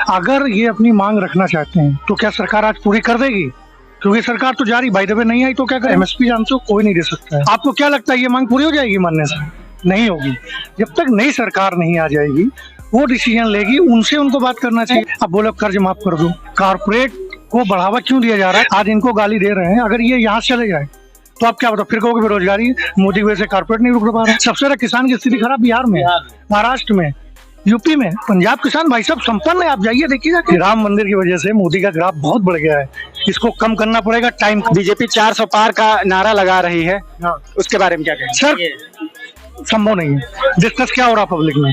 अगर ये अपनी मांग रखना चाहते हैं तो क्या सरकार आज पूरी कर देगी? क्योंकि सरकार तो जारी बाय द वे नहीं आई तो क्या करें? एमएसपी जानते हो कोई नहीं दे सकता है। आपको क्या लगता है ये मांग पूरी हो जाएगी मानने से? नहीं होगी। जब तक नई सरकार नहीं आ जाएगी वो डिसीजन लेगी, उनसे उनको बात करना चाहिए। अब बोलो कर्ज माफ कर दो, कारपोरेट को बढ़ावा क्यों दिया जा रहा है? आज इनको गाली दे रहे हैं, अगर ये यहाँ से चले जाए तो आप क्या बताओ? फिर कहोगे बेरोजगारी, मोदी की वजह से कारपोरेट नहीं रुक पा रहा है। सबसे ज्यादा किसान की स्थिति खराब बिहार में, महाराष्ट्र में, यूपी में। पंजाब किसान भाई साहब संपन्न है, आप जाइए देखिए जाके। राम मंदिर की वजह से मोदी का ग्राफ बहुत बढ़ गया है, इसको कम करना पड़ेगा। टाइम बीजेपी 400 पार का नारा लगा रही है, उसके बारे में क्या कहेंगे? सर संभव नहीं है। डिस्कस क्या हो रहा पब्लिक में?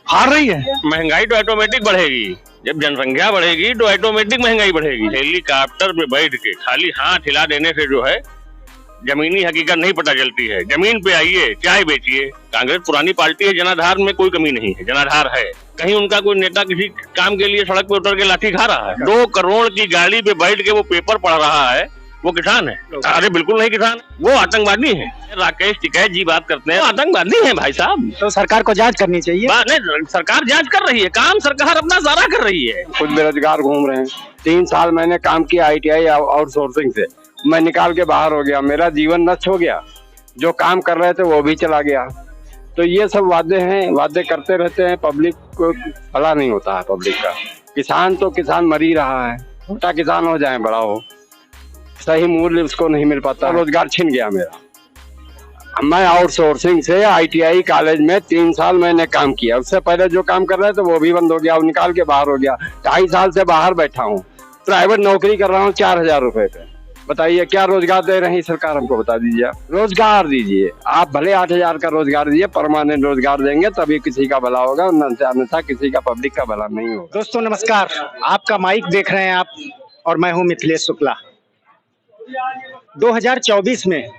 हार रही है। महंगाई तो ऑटोमेटिक बढ़ेगी, जब जनसंख्या बढ़ेगी तो ऑटोमेटिक महंगाई बढ़ेगी। हेलीकॉप्टर पे बैठ के खाली हाथ हिला देने से जो है जमीनी हकीकत नहीं पता चलती है। जमीन पे आइए, चाय बेचिए। कांग्रेस पुरानी पार्टी है, जनाधार में कोई कमी नहीं है, जनाधार है। कहीं उनका कोई नेता किसी काम के लिए सड़क पे उतर के लाठी खा रहा है? 2 करोड़ की गाड़ी पे बैठ के वो पेपर पढ़ रहा है, वो किसान है? अरे बिल्कुल नहीं किसान, वो आतंकवादी है। राकेश टिकैत जी बात करते हैं, आतंकवादी है भाई साहब। तो सरकार को जांच करनी चाहिए। नहीं, सरकार जांच कर रही है, काम सरकार अपना सारा कर रही है। खुद बेरोजगार घूम रहे हैं। 3 साल मैंने काम किया ITI आउटसोर्सिंग से, मैं निकाल के बाहर हो गया, मेरा जीवन नष्ट हो गया। जो काम कर रहे थे वो भी चला गया। तो ये सब वादे हैं, वादे करते रहते हैं, पब्लिक को भला नहीं होता है पब्लिक का। किसान तो किसान मर ही रहा है, छोटा किसान हो जाए बड़ा हो, सही मूल्य उसको नहीं मिल पाता। रोजगार छिन गया मेरा। मैं आउटसोर्सिंग से ITI कॉलेज में 3 साल मैंने काम किया, उससे पहले जो काम कर रहे थे वो भी बंद हो गया, वो निकाल के बाहर हो गया। 2.5 साल से बाहर बैठा हूँ, प्राइवेट नौकरी कर रहा हूँ 4000 रुपए पे। बताइए क्या रोजगार दे रही सरकार, हमको बता दीजिए। रोजगार दीजिए, आप भले 8000 का रोजगार दीजिए, परमानेंट रोजगार देंगे तभी किसी का भला होगा, अन्यथा किसी का पब्लिक का भला नहीं होगा। दोस्तों नमस्कार, आपका माइक देख रहे हैं आप और मैं हूं मिथिलेश शुक्ला। 2024 में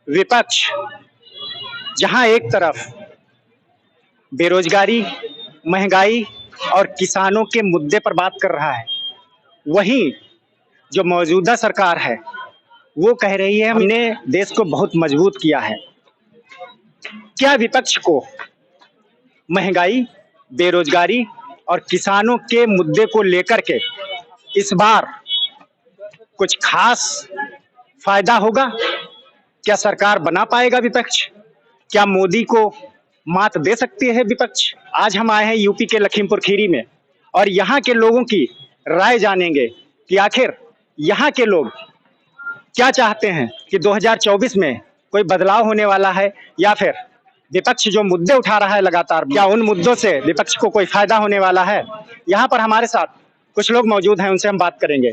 विपक्ष जहां एक तरफ बेरोजगारी, महंगाई और किसानों के मुद्दे पर बात कर रहा है, वहीं जो मौजूदा सरकार है वो कह रही है हमने देश को बहुत मजबूत किया है। क्या विपक्ष को महंगाई, बेरोजगारी और किसानों के मुद्दे को लेकर के इस बार कुछ खास फायदा होगा? क्या सरकार बना पाएगा विपक्ष? क्या मोदी को मात दे सकती है विपक्ष? आज हम आए हैं यूपी के लखीमपुर खीरी में और यहाँ के लोगों की राय जानेंगे कि आखिर यहाँ के लोग क्या चाहते हैं कि 2024 में कोई बदलाव होने वाला है या फिर विपक्ष जो मुद्दे उठा रहा है लगातार, क्या उन मुद्दों से विपक्ष को कोई फायदा होने वाला है? यहाँ पर हमारे साथ कुछ लोग मौजूद हैं, उनसे हम बात करेंगे।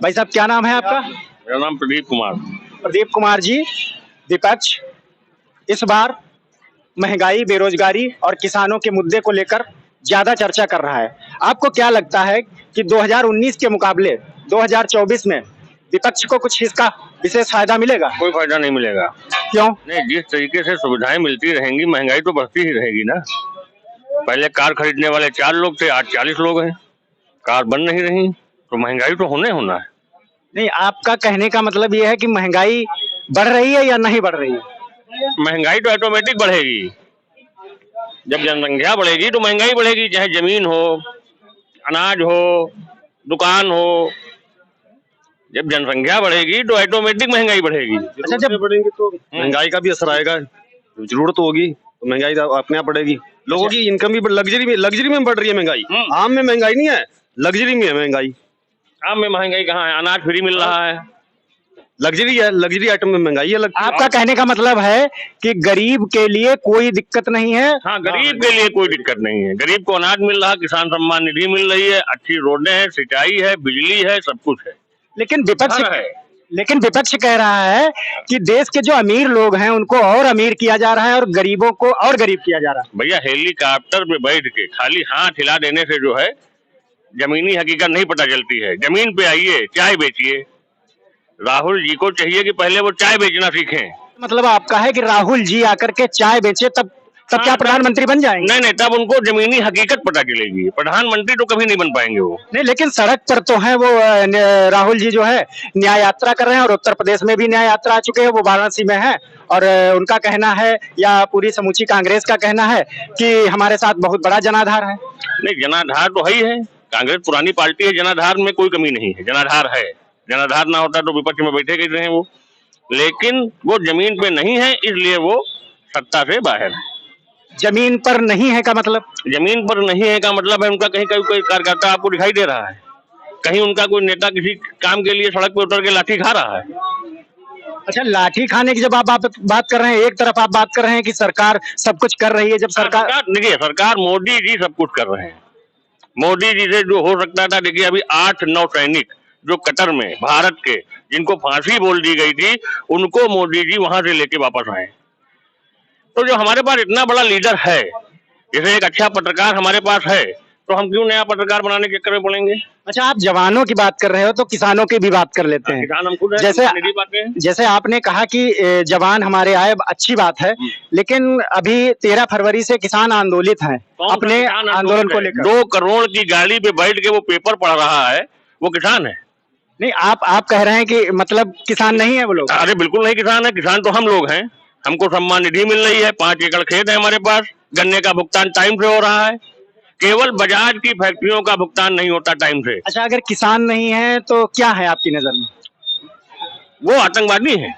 भाई साहब क्या नाम है आपका? मेरा नाम प्रदीप कुमार। प्रदीप कुमार जी, विपक्ष इस बार महंगाई, बेरोजगारी और किसानों के मुद्दे को लेकर ज्यादा चर्चा कर रहा है। आपको क्या लगता है कि 2019 के मुकाबले 2024 में विपक्ष को कुछ इसका विशेष फायदा मिलेगा? कोई फायदा नहीं मिलेगा। क्यों? नहीं, जिस तरीके से सुविधाएं मिलती रहेंगी, महंगाई तो बढ़ती ही रहेगी ना। पहले कार खरीदने वाले 4 लोग थे, आज 40 लोग हैं। कार बन नहीं रही तो महंगाई तो होना है। नहीं, आपका कहने का मतलब ये है कि महंगाई बढ़ रही है या नहीं बढ़ रही है? महंगाई तो ऑटोमेटिक बढ़ेगी, जब जनसंख्या बढ़ेगी तो महंगाई बढ़ेगी। चाहे जमीन हो, अनाज हो, दुकान हो, जब जनसंख्या बढ़ेगी तो ऑटोमेटिक महंगाई बढ़ेगी। अच्छा, जब बढ़ेंगे तो महंगाई का भी असर आएगा। जरूरत तो होगी तो महंगाई अपने आप बढ़ेगी। लोगों की इनकम भी लग्जरी में बढ़ रही है महंगाई। आम में महंगाई नहीं है, लग्जरी में है महंगाई। आम में महंगाई कहाँ है? अनाज फ्री मिल रहा है। लग्जरी है, लग्जरी आइटम में महंगाई है। आपका कहने का मतलब है कि गरीब के लिए कोई दिक्कत नहीं है? हाँ, गरीब के लिए कोई दिक्कत नहीं है। गरीब को अनाज मिल रहा है, किसान सम्मान निधि मिल रही है, अच्छी रोडें हैं, सिंचाई है, बिजली है, सब कुछ है। लेकिन विपक्ष कह रहा है कि देश के जो अमीर लोग हैं उनको और अमीर किया जा रहा है और गरीबों को और गरीब किया जा रहा है। भैया, हेलीकॉप्टर पे बैठ के खाली हाथ हिला देने से जो है जमीनी हकीकत नहीं पता चलती है। जमीन पे आइए, चाय बेचिए। राहुल जी को चाहिए कि पहले वो चाय बेचना सीखें। मतलब आपका है कि राहुल जी आकर के चाय बेचे तब तब क्या प्रधानमंत्री बन जाएंगे? नहीं नहीं, तब उनको जमीनी हकीकत पता चलेगी। प्रधानमंत्री तो कभी नहीं बन पाएंगे वो। नहीं, लेकिन सड़क पर तो है वो राहुल जी जो है न्याय यात्रा कर रहे हैं, और उत्तर प्रदेश में भी न्याय यात्रा आ चुके हैं, वो वाराणसी में है, और उनका कहना है या पूरी समूची कांग्रेस का कहना है कि हमारे साथ बहुत बड़ा जनाधार है। नहीं, जनाधार तो है ही है, कांग्रेस पुरानी पार्टी है, जनाधार में कोई कमी नहीं है, जनाधार है। जनाधार ना होता तो विपक्ष में बैठे गए रहे वो, लेकिन वो जमीन पे नहीं है, इसलिए वो सत्ता से बाहर है। जमीन पर नहीं है का मतलब? जमीन पर नहीं है का मतलब है उनका कहीं कोई कार्यकर्ता आपको दिखाई दे रहा है, कहीं उनका कोई नेता किसी काम के लिए सड़क पे उतर के लाठी खा रहा है। अच्छा, लाठी खाने की जब आप बात कर रहे हैं, एक तरफ आप बात कर रहे हैं कि सरकार सब कुछ कर रही है, जब सरकार देखिए, सरकार मोदी जी सब कुछ कर रहे हैं। मोदी जी से जो हो सकता था, देखिए अभी 8-9 सैनिक जो कतर में भारत के, जिनको फांसी बोल दी गई थी, उनको मोदी जी वहां से लेके वापस आए। तो जो हमारे पास इतना बड़ा लीडर है, जैसे एक अच्छा पत्रकार हमारे पास है, तो हम क्यों नया पत्रकार बनाने के चक्कर में पड़ेंगे? अच्छा, आप जवानों की बात कर रहे हो तो किसानों की भी बात कर लेते हैं। किसान हम खुद हैं, जैसे आपने कहा कि जवान हमारे आए, अच्छी बात है, लेकिन अभी 13 फरवरी से किसान आंदोलित हैं अपने आंदोलन को लेकर। 2 करोड़ की गाड़ी पे बैठ के वो पेपर पढ़ रहा है, वो किसान है? नहीं, आप कह रहे हैं कि मतलब किसान नहीं है वो लोग? अरे बिल्कुल नहीं किसान है, किसान तो हम लोग हैं। हमको सम्मान निधि मिल रही है, 5 एकड़ खेत है हमारे पास, गन्ने का भुगतान टाइम से हो रहा है, केवल बजाज की फैक्ट्रियों का भुगतान नहीं होता टाइम से। अच्छा, अगर किसान नहीं है तो क्या है आपकी नजर में? वो आतंकवादी है।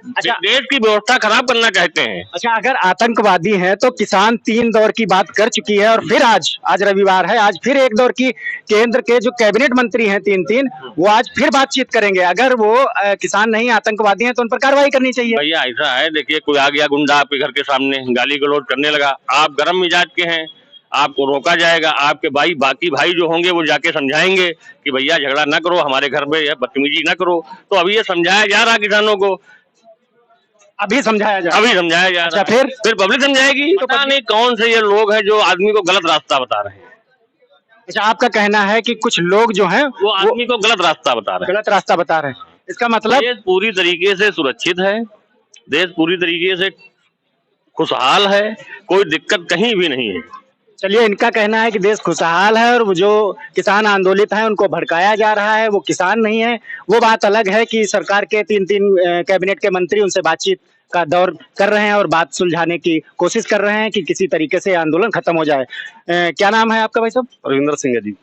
अच्छा, देश की व्यवस्था खराब करना चाहते हैं। अच्छा, अगर आतंकवादी है तो किसान 3 दौर की बात कर चुकी है, और फिर आज रविवार है, आज फिर एक दौर की केंद्र के जो कैबिनेट मंत्री हैं 3 वो आज फिर बातचीत करेंगे। अगर वो किसान नहीं आतंकवादी हैं तो उन पर कार्रवाई करनी चाहिए। भैया ऐसा है, देखिए कोई आ गया गुंडा आपके घर के सामने गाली गलौज करने लगा, आप गर्म मिजाज के हैं, आपको रोका जाएगा, आपके बाकी भाई जो होंगे वो जाके समझाएंगे कि भैया झगड़ा ना करो, हमारे घर में बदतमीजी ना करो। तो अभी ये समझाया जा रहा किसानों को, अभी समझाया जा रहा। अच्छा, फिर पब्लिक समझाएगी। तो पता नहीं कौन से ये लोग हैं जो आदमी को गलत रास्ता बता रहे हैं। अच्छा, आपका कहना है कि कुछ लोग जो हैं वो आदमी को गलत रास्ता बता रहे हैं। इसका मतलब देश पूरी तरीके से सुरक्षित है, देश पूरी तरीके से खुशहाल है, कोई दिक्कत कहीं भी नहीं है। चलिए, इनका कहना है कि देश खुशहाल है, और वो जो किसान आंदोलित हैं उनको भड़काया जा रहा है, वो किसान नहीं है। वो बात अलग है कि सरकार के 3 कैबिनेट के मंत्री उनसे बातचीत का दौर कर रहे हैं और बात सुलझाने की कोशिश कर रहे हैं कि किसी तरीके से आंदोलन खत्म हो जाए। क्या नाम है आपका भाई साहब? रविंद्र सिंह है जी।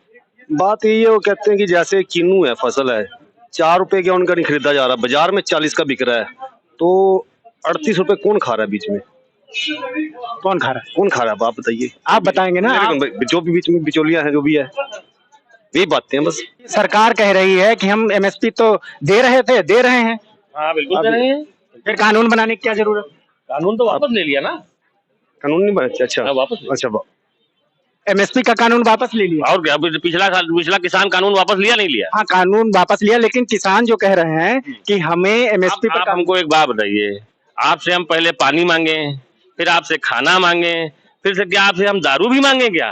बात यही है, वो कहते हैं कि जैसे किन्नू है, फसल है, 4 रुपए का उनका नहीं खरीदा जा रहा, बाजार में 40 का बिक रहा है, तो 38 रुपए कौन खा रहा है बीच में? कौन खा रहा है? आप बताइए। आप बताएंगे ना? जो भी बीच में बिचौलियां हैं, जो भी है, यही बातें हैं बस। सरकार कह रही है कि हम एमएसपी तो दे रहे हैं। हाँ बिल्कुल दे रहे हैं। फिर कानून बनाने की क्या जरूरत? कानून तो वापस ले लिया ना। कानून नहीं बना? अच्छा वापस। अच्छा, एमएसपी का कानून वापस ले लिया। और क्या, पिछला किसान कानून वापस लिया नहीं लिया? हाँ, कानून वापस लिया, लेकिन किसान जो कह रहे हैं कि हमें एमएसपी पर हमको एक बात बताइए, आपसे हम पहले पानी मांगे, फिर आपसे खाना मांगे, फिर से क्या आपसे हम दारू भी मांगे क्या?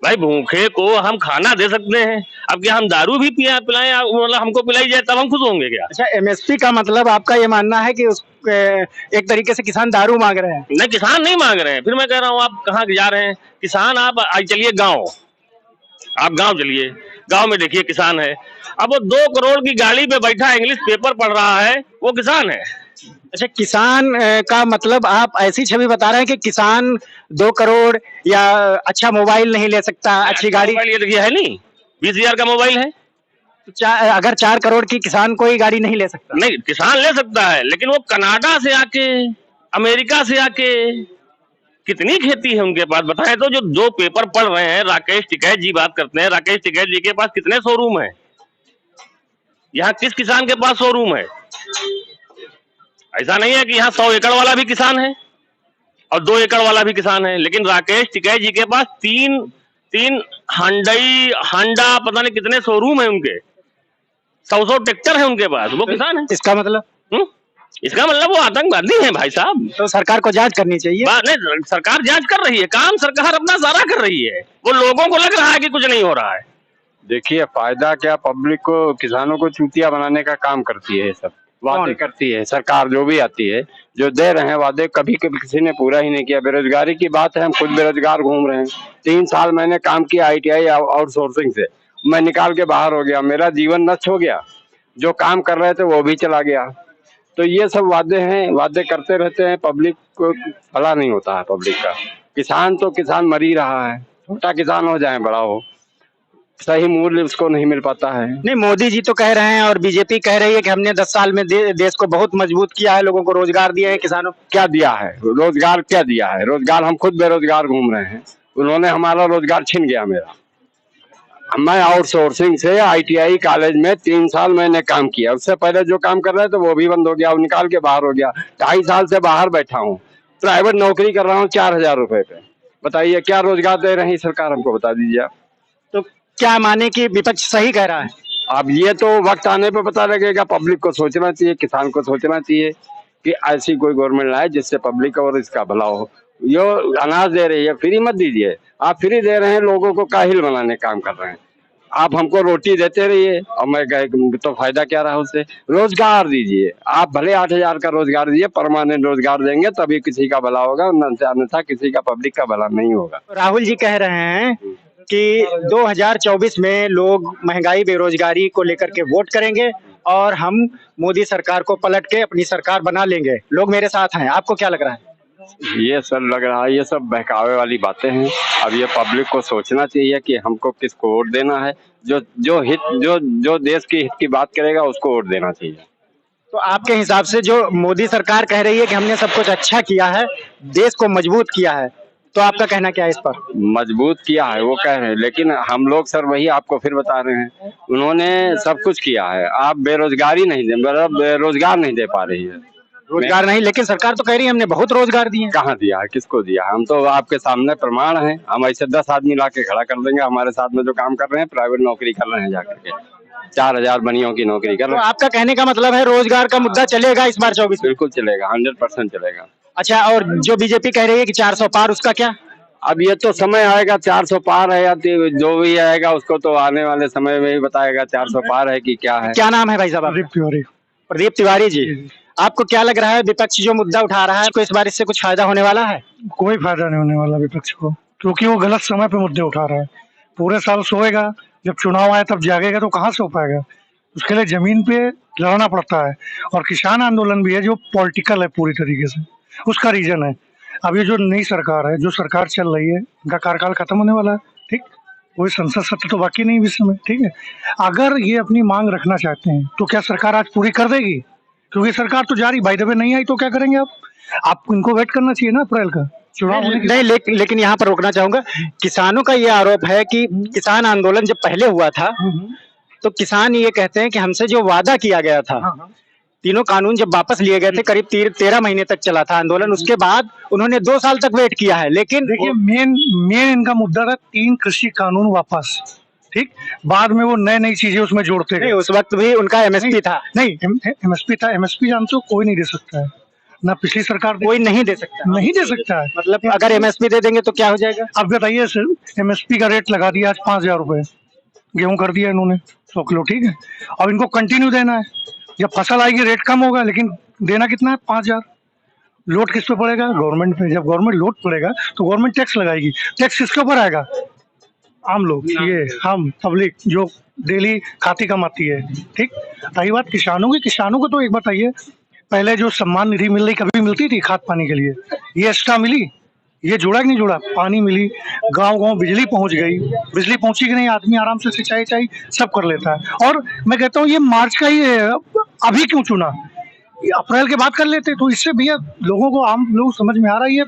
भाई भूखे को हम खाना दे सकते हैं, अब क्या हम दारू भी पिलाएं, मतलब हमको पिलाई जाए तब हम खुश होंगे क्या? अच्छा, एमएसपी का मतलब आपका ये मानना है कि एक तरीके से किसान दारू मांग रहे हैं? नहीं, किसान नहीं मांग रहे हैं। फिर मैं कह रहा हूँ, आप कहाँ जा रहे हैं? किसान आप चलिए गाँव, आप गाँव चलिए, गाँव में देखिए किसान है, अब वो 2 करोड़ की गाड़ी पे बैठा इंग्लिश पेपर पढ़ रहा है, वो किसान है। अच्छा, किसान का मतलब आप ऐसी छवि बता रहे हैं कि किसान 2 करोड़ या अच्छा मोबाइल नहीं ले सकता, अच्छी गाड़ी? ये देखिए है नहीं, 20,000 का मोबाइल है। अगर 4 करोड़ की किसान कोई गाड़ी नहीं ले सकता? नहीं, किसान ले सकता है, लेकिन वो कनाडा से आके, अमेरिका से आके, कितनी खेती है उनके पास बताएं तो। जो पेपर पढ़ रहे हैं, राकेश टिकैत जी बात करते हैं, राकेश टिकैत जी के पास कितने शोरूम है? यहाँ किस किसान के पास शोरूम है? ऐसा नहीं है कि यहाँ 100 एकड़ वाला भी किसान है और 2 एकड़ वाला भी किसान है, लेकिन राकेश टिकैत जी के पास 3 हांडा पता नहीं कितने शोरूम है उनके, 100 ट्रैक्टर है उनके पास, वो किसान है। इसका मतलब वो आतंकवादी है भाई साहब। तो सरकार को जांच करनी चाहिए। नहीं, सरकार जांच कर रही है, काम सरकार अपना सारा कर रही है, वो लोगों को लग रहा है कि कुछ नहीं हो रहा है। देखिए, फायदा क्या, पब्लिक को, किसानों को चूतिया बनाने का काम करती है ये सब। वादे करती है सरकार, जो भी आती है, जो दे रहे हैं वादे, कभी कभी किसी ने पूरा ही नहीं किया। बेरोजगारी की बात है, हम खुद बेरोजगार घूम रहे हैं। 3 साल मैंने काम किया ITI आउटसोर्सिंग से, मैं निकाल के बाहर हो गया, मेरा जीवन नष्ट हो गया। जो काम कर रहे थे वो भी चला गया। तो ये सब वादे हैं, वादे करते रहते हैं, पब्लिक को भला नहीं होता है पब्लिक का। किसान तो किसान मर ही रहा है, छोटा किसान हो जाए बड़ा हो, सही मूल्य उसको नहीं मिल पाता है। नहीं, मोदी जी तो कह रहे हैं और बीजेपी कह रही है कि हमने 10 साल में देश को बहुत मजबूत किया है, लोगों को रोजगार दिए हैं, किसानों को। क्या दिया है? रोजगार क्या दिया है? रोजगार, हम खुद बेरोजगार घूम रहे हैं, उन्होंने हमारा रोजगार छीन गया मेरा। मैं आउटसोर्सिंग से ITI कॉलेज में 3 साल मैंने काम किया, उससे पहले जो काम कर रहे थे वो भी बंद हो गया, वो निकाल के बाहर हो गया। 2.5 साल से बाहर बैठा हूँ, प्राइवेट नौकरी कर रहा हूँ 4,000 रुपए पे। बताइए क्या रोजगार दे रही सरकार, हमको बता दीजिए आप। तो क्या माने कि विपक्ष सही कह रहा है? अब ये तो वक्त आने पे पता लगेगा। पब्लिक को सोचना चाहिए, किसान को सोचना चाहिए कि ऐसी कोई गवर्नमेंट लाए जिससे पब्लिक और इसका भला हो। जो अनाज दे रही है फ्री मत दीजिए, आप फ्री दे रहे हैं, लोगों को काहिल बनाने काम कर रहे हैं। आप हमको रोटी देते रहिए और मैं तो फायदा क्या रहा उससे? रोजगार दीजिए, आप भले 8,000 का रोजगार दीजिए, परमानेंट रोजगार देंगे तभी किसी का भला होगा, अन्यथा किसी का पब्लिक का भला नहीं होगा। राहुल जी कह रहे हैं कि 2024 में लोग महंगाई बेरोजगारी को लेकर के वोट करेंगे और हम मोदी सरकार को पलट के अपनी सरकार बना लेंगे, लोग मेरे साथ हैं। आपको क्या लग रहा है? ये सब लग रहा है, ये सब बहकावे वाली बातें हैं। अब ये पब्लिक को सोचना चाहिए कि हमको किसको वोट देना है। जो देश के हित की बात करेगा उसको वोट देना चाहिए। तो आपके हिसाब से जो मोदी सरकार कह रही है कि हमने सब कुछ अच्छा किया है, देश को मजबूत किया है, तो आपका कहना क्या है इस पर? मजबूत किया है वो कह रहे हैं, लेकिन हम लोग सर वही आपको फिर बता रहे हैं, उन्होंने सब कुछ किया है। आप बेरोजगारी नहीं दे, मतलब रोजगार नहीं दे पा रही है। रोजगार नहीं, लेकिन सरकार तो कह रही है हमने बहुत रोजगार दिए। कहाँ दिया है, किसको दिया है? हम तो आपके सामने प्रमाण है, हम ऐसे 10 आदमी ला के खड़ा कर देंगे हमारे साथ में जो काम कर रहे हैं, प्राइवेट नौकरी कर रहे हैं, जाकर के 4,000 बनियों की नौकरी कर तो रहे हैं। आपका कहने का मतलब है रोजगार का मुद्दा चलेगा इस बार 24? बिल्कुल चलेगा, 100% चलेगा। अच्छा, और जो बीजेपी कह रही है कि 400 पार, उसका क्या? अब ये तो समय आएगा, 400 पार है या जो भी आएगा उसको तो आने वाले समय में ही बताएगा 400 पार है कि क्या है। क्या नाम है भाई साहब? प्रदीप तिवारी। प्रदीप तिवारी जी, आपको क्या लग रहा है विपक्ष जो मुद्दा उठा रहा है, इस बार इससे कुछ फायदा होने वाला है? कोई फायदा नहीं होने वाला विपक्ष को, क्योंकि वो गलत समय पे मुद्दे उठा रहा है। पूरे साल सोएगा, जब चुनाव आए तब जागेगा, तो कहाँ सो पाएगा? उसके लिए जमीन पे लड़ना पड़ता है। और किसान आंदोलन भी है जो पॉलिटिकल है पूरी तरीके से, उसका रीजन है। अब ये जो नई सरकार है, जो सरकार चल रही है, इनका कार्यकाल खत्म होने वाला है, ठीक, कोई संसद सत्र तो बाकी नहीं विश्व में, ठीक है। अगर ये अपनी मांग रखना चाहते हैं तो क्या सरकार आज पूरी कर देगी? क्योंकि सरकार तो जारी, बाय द वे नहीं आई तो क्या करेंगे आप इनको वेट करना चाहिए ना अप्रैल का चुनाव होने के। नहीं, लेकिन यहाँ पर रोकना चाहूंगा, किसानों का ये आरोप है कि किसान आंदोलन जब पहले हुआ था तो किसान ये कहते हैं कि हमसे जो वादा किया गया था, तीनों कानून जब वापस लिए गए थे, करीब 13 महीने तक चला था आंदोलन, उसके बाद उन्होंने 2 साल तक वेट किया है। लेकिन देखिए मेन इनका मुद्दा था 3 कृषि कानून वापस, ठीक। बाद में वो नई चीजें उसमें जोड़ते नहीं, गए। उस वक्त भी उनका MSP था। नहीं, MSP था। MSP जानते हो, कोई नहीं दे सकता है ना, पिछली सरकार कोई नहीं दे सकता, नहीं दे सकता है। मतलब अगर MSP दे देंगे तो क्या हो जाएगा? अब बताइए सर, MSP का रेट लगा दिया आज 5,000 रुपए, गेहूं कर दिया इन्होंने 100 किलो, ठीक है। अब इनको कंटिन्यू देना है, जब फसल आएगी रेट कम होगा, लेकिन देना कितना है? 5,000। लोड किस पे पड़ेगा? गवर्नमेंट पे। जब गवर्नमेंट लोड पड़ेगा तो गवर्नमेंट टैक्स लगाएगी। टैक्स किसके ऊपर आएगा? आम लोग, ये हम पब्लिक जो डेली खाती कमाती है, ठीक। रही बात किसानों की, किसानों को तो एक बताइए, पहले जो सम्मान निधि मिल रही, कभी मिलती थी खाद पानी के लिए? ये एक्स्ट्रा मिली? ये जुड़ा कि नहीं जुड़ा? पानी मिली, गांव बिजली पहुंच गई, बिजली पहुंची कि नहीं, आदमी आराम से सिंचाई सब कर लेता है। और मैं कहता हूँ ये मार्च का ही अभी क्यों चुना? ये अप्रैल के बाद कर लेते तो इससे भैया लोगों को, आम लोग समझ में आ रहा है ये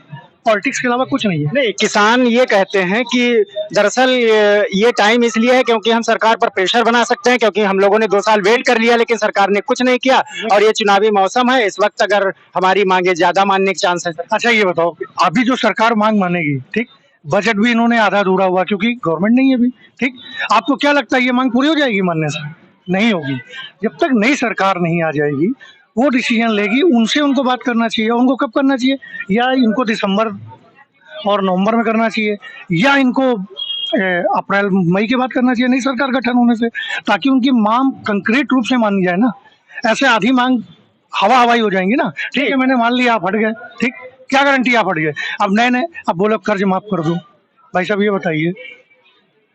पॉलिटिक्स के अलावा कुछ नहीं है। नहीं, किसान ये कहते हैं कि दरअसल ये टाइम इसलिए है क्योंकि हम सरकार पर प्रेशर बना सकते हैं, क्योंकि हम लोगों ने 2 साल वेट कर लिया लेकिन सरकार ने कुछ नहीं किया, और ये चुनावी मौसम है, इस वक्त अगर हमारी मांगे ज्यादा मानने के चांस है। अच्छा ये बताओ, अभी जो सरकार मांग मानेगी, ठीक, बजट भी इन्होंने आधा अधूरा हुआ क्योंकि गवर्नमेंट नहीं है अभी, ठीक। आपको क्या लगता है ये मांग पूरी हो जाएगी मानने से? नहीं होगी। जब तक नई सरकार नहीं आ जाएगी, वो डिसीजन लेगी, उनसे उनको बात करना चाहिए। उनको कब करना चाहिए? या इनको दिसंबर और नवंबर में करना चाहिए, या इनको अप्रैल मई के बाद करना चाहिए नई सरकार गठन होने से, ताकि उनकी मांग कंक्रीट रूप से मानी जाए ना। ऐसे आधी मांग हवा हवाई हो जाएंगी ना। ठीक है, मैंने मान लिया आप हट गए, ठीक, क्या गारंटी आप हट गए? अब नए अब बोलो कर्ज माफ कर दो। भाई साहब ये बताइए,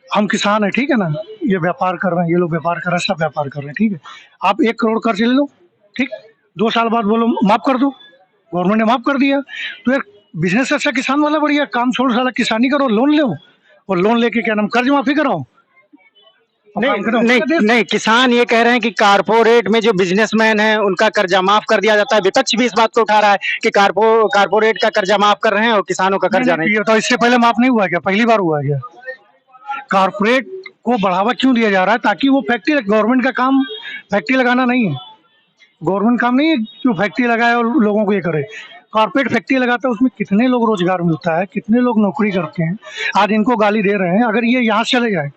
हम किसान है, ठीक है ना, ये व्यापार कर रहे हैं, ये लोग व्यापार कर रहे हैं, सब व्यापार कर रहे हैं, ठीक है, आप 1 करोड़ कर्ज ले लो, ठीक, 2 साल बाद बोलो माफ कर दो, गवर्नमेंट ने माफ कर दिया, तो यार बिजनेस अच्छा किसान वाला बढ़िया, काम छोड़ साला किसानी करो, लोन लो और लोन लेके क्या नाम कर्ज माफी कराओ। नहीं, किसान ये कह रहे हैं कि कारपोरेट में जो बिजनेसमैन है उनका कर्जा माफ कर दिया जाता है। विपक्ष भी इस बात को उठा रहा है कि कारपोरेट का कर्जा माफ कर रहे हैं और किसानों का कर्जा नहीं। तो इससे पहले माफ नहीं हुआ क्या? पहली बार हुआ क्या? कारपोरेट को बढ़ावा क्यों दिया जा रहा है? ताकि वो फैक्ट्री, गवर्नमेंट का काम फैक्ट्री लगाना नहीं है, गवर्नमेंट काम नहीं है कि फैक्ट्री लगाए और लोगों को ये करे। कारपोरेट फैक्ट्री लगाता है, उसमें कितने लोग रोजगार मिलता है, कितने लोग नौकरी करते हैं। आज इनको गाली दे रहे हैं, अगर ये यहाँ चले जाए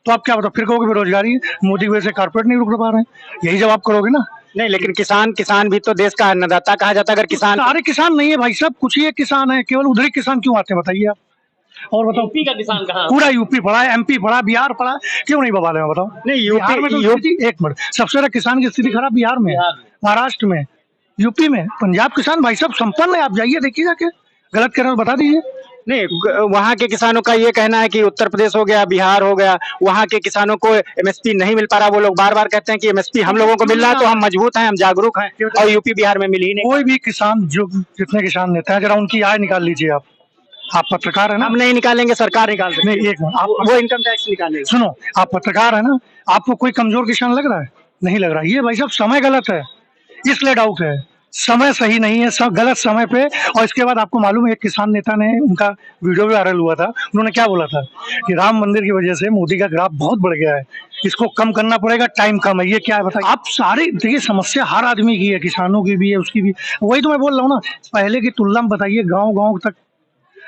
तो आप क्या बताओ, फिर कहोगे बेरोजगारी, मोदी की वजह से कारपोरेट नहीं रुक पा रहे हैं, यही जवाब करोगे ना। नहीं, लेकिन किसान भी तो देश का अन्नदाता कहा जाता है। अगर किसान, सारे किसान नहीं है भाई साहब, कुछ ही एक किसान है, केवल उधर ही किसान क्यों आते हैं बताइए आप? और बताओ यूपी का किसान कहाँ? पूरा यूपी पड़ा है, MP पड़ा, बिहार पड़ा, क्यों नहीं बवाल है बताओ? नहीं, बिहार में तो एक मिनट, सबसे ज्यादा किसान की स्थिति खराब बिहार में, महाराष्ट्र में, यूपी में। पंजाब किसान भाई साहब संपन्न है, आप जाइए देखिए जाके, गलत कह रहे हो बता दीजिए। नहीं, वहाँ के किसानों का ये कहना है कि उत्तर प्रदेश हो गया, बिहार हो गया, वहाँ के किसानों को MSP नहीं मिल पा रहा। वो लोग बार बार कहते हैं कि MSP हम लोगों को मिल रहा है तो हम मजबूत हैं, हम जागरूक हैं, और यूपी बिहार में मिल ही नहीं। कोई भी किसान, जो जितने किसान नेता है, जरा उनकी आय निकाल लीजिए आप पत्रकार है ना। हम नहीं निकालेंगे, सरकार निकाल सकती है। नहीं, एक मिनट, आप वो इनकम टैक्स निकालेंगे। सुनो, आप पत्रकार है ना, आपको कोई कमजोर किसान लग रहा है? नहीं लग रहा। ये भाई साहब समय गलत है, इसलिए डाउट है, समय सही नहीं है, सब गलत समय पे। और इसके बाद आपको मालूम है, एक किसान नेता ने, उनका वीडियो भी वायरल हुआ था, उन्होंने क्या बोला था कि राम मंदिर की वजह से मोदी का ग्राफ बहुत बढ़ गया है, इसको कम करना पड़ेगा, टाइम कम है। ये क्या है बताइए आप? सारी देखिए समस्या हर आदमी की है, किसानों की भी है, उसकी भी। वही तो मैं बोल रहा हूँ ना, पहले की तुलना में बताइए, गाँव गाँव तक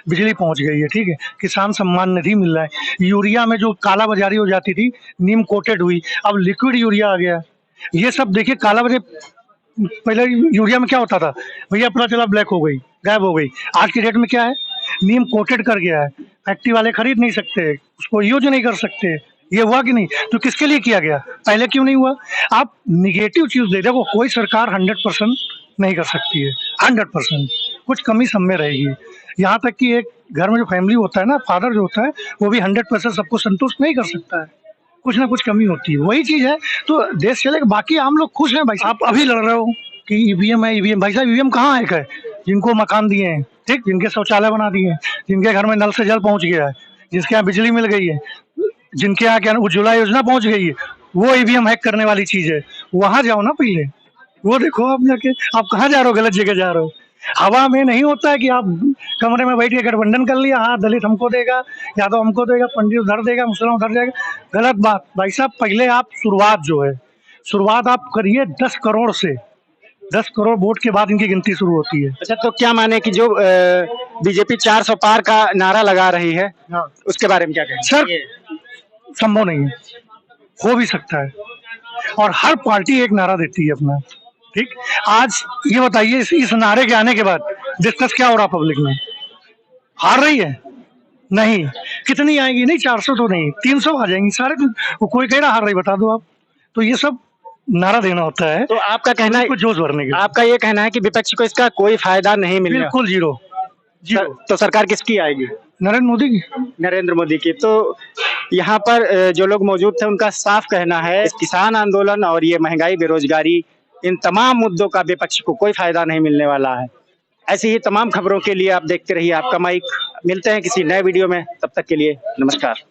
बिजली पहुंच गई है, ठीक है, किसान सम्मान निधि मिल रहा है, यूरिया में जो काला बाजारी हो जाती थी, नीम कोटेड हुई, अब लिक्विड यूरिया आ गया। ये सब देखिए काला बाजारी, पहले यूरिया में क्या होता था भैया, पता चला ब्लैक हो गई, गायब हो गई। आज की डेट में क्या है, नीम कोटेड कर गया है, फैक्ट्री वाले खरीद नहीं सकते, उसको यूज नहीं कर सकते। ये हुआ कि नहीं? तो किसके लिए किया गया, पहले क्यों नहीं हुआ? आप निगेटिव चीज दे, देखो कोई सरकार 100% नहीं कर सकती है, 100% कुछ कमी सब में रहेगी। यहाँ तक कि एक घर में जो फैमिली होता है ना, फादर जो होता है, वो भी 100% सबको संतुष्ट नहीं कर सकता है, कुछ ना कुछ कमी होती है। वही चीज है, तो देश चलेगा। बाकी हम लोग खुश हैं भाई। आप अभी लड़ रहे हो कि EVM है, EVM। भाई साहब EVM कहाँ है? जिनको मकान दिए हैं, ठीक, जिनके शौचालय बना दिए हैं, जिनके घर में नल से जल पहुंच गया है, जिसके यहाँ बिजली मिल गई है, जिनके यहाँ क्या उज्ज्वला योजना पहुंच गई है, वो EVM हैक करने वाली चीज है। वहां जाओ ना पहले, वो देखो आप जाके। आप कहाँ जा रहे हो? गलत जगह जा रहे हो। हवा में नहीं होता है कि आप कमरे में बैठ के गठबंधन कर लिया, हाँ दलित हमको देगा, यादव हमको देगा, पंडित उधर देगा, मुसलमान उधर जाएगा। गलत बात भाई साहब। पहले आप शुरुआत आप करिए 10 करोड़ से। 10 करोड़ वोट के बाद इनकी गिनती शुरू होती है। अच्छा, तो क्या माने कि जो बीजेपी 400 पार का नारा लगा रही है, उसके बारे में क्या कहेंगे? सर संभव नहीं है, हो भी सकता है, और हर पार्टी एक नारा देती है अपना, ठीक। आज ये बताइए, इस नारे के आने के बाद डिस्कस क्या हो रहा पब्लिक में? हार रही है? नहीं। कितनी आएंगी? नहीं 400 तो नहीं, 300 आ जाएंगी सारे। कोई कह रहा हार रही, बता दो आप। तो ये सब नारा देना होता है। तो आपका कहना है, जोश भरने के लिए। आपका ये कहना है कि विपक्ष को इसका कोई फायदा नहीं मिल रहा? बिल्कुल जीरो। तो सरकार किसकी आएगी? नरेंद्र मोदी की। नरेंद्र मोदी की। तो यहाँ पर जो लोग मौजूद थे, उनका साफ कहना है किसान आंदोलन और ये महंगाई, बेरोजगारी, इन तमाम मुद्दों का विपक्ष को कोई फायदा नहीं मिलने वाला है। ऐसी ही तमाम खबरों के लिए आप देखते रहिए आपका माइक। मिलते हैं किसी नए वीडियो में, तब तक के लिए नमस्कार।